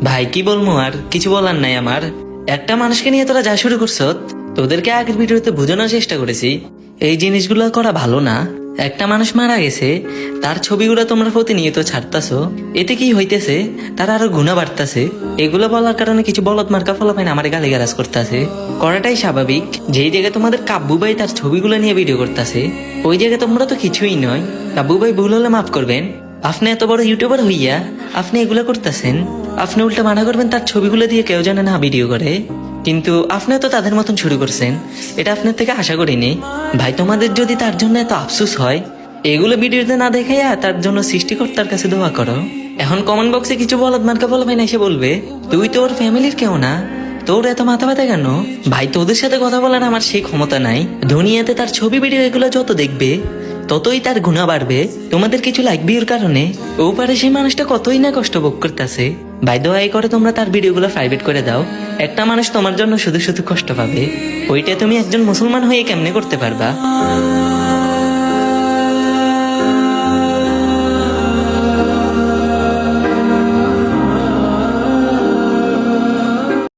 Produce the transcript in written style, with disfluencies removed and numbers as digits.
ভাই কি বলবো, আর কিছু বলার নাই আমার। একটা মানুষকে নিয়ে তোরা যা শুরু করছ, তোদেরকে আগের ভিডিওতে বোঝানোর চেষ্টা করেছি এই জিনিসগুলো করা ভালো না। একটা মানুষ মারা গেছে, তার ছবিগুলো তোমরা প্রতিনিয়ত ছাড়তাছো, এতে কি হইতেছে? তার আরো গুণা বাড়তাছে। এগুলো বলার কারণে কিছু বলদ মার্কা ফলাফাইন আমার গালিগালাজ করতেছে, করাটাই স্বাভাবিক। যেই জায়গায় তোমাদের কাব্বু ভাই তার ছবিগুলো নিয়ে ভিডিও করতেছে, ওই জায়গায় তোমরা তো কিছুই নয়। কাব্বু ভাই ভুল হলে মাফ করবেন। আপনি এত বড় ইউটিউবার হইয়া আপনি এগুলো করতেছেন, আপনি উল্টা মানা করবেন তার ছবিগুলো দিয়ে কেউ জানে না ভিডিও করে, কিন্তু আপনি তো তাদের মতন শুরু করছেন। এটা আপনার থেকে আশা করিনি ভাই। তোমাদের যদি তার জন্য এত আফসোস হয়, এগুলো ভিডিওতে না দেখাইয়া তার জন্য সৃষ্টিকর্তার কাছে দোয়া করো। এখন কমেন্ট বক্সে কিছু বলদ মার্কা বলবে না, এসে বলবে তুই তো ওর ফ্যামিলির কেউ না, তোর এত মাথা ব্যথা কেন? ভাই তোদের সাথে কথা বলার আমার সেই ক্ষমতা নাই। দুনিয়াতে তার ছবি ভিডিও এগুলো যত দেখবে ততই তার গুণা বাড়বে। তোমাদের কিছু লাইক ভিউর কারণে ও পারে সেই মানুষটা কতই না কষ্ট ভোগ করতেছে। ভাই দয়াই করে তোমরা তার ভিডিওগুলো প্রাইভেট করে দাও। একটা মানুষ তোমার জন্য শুধু শুধু কষ্ট পাবে, ওইটা তুমি একজন মুসলমান হয়ে কেমনে করতে পারবা?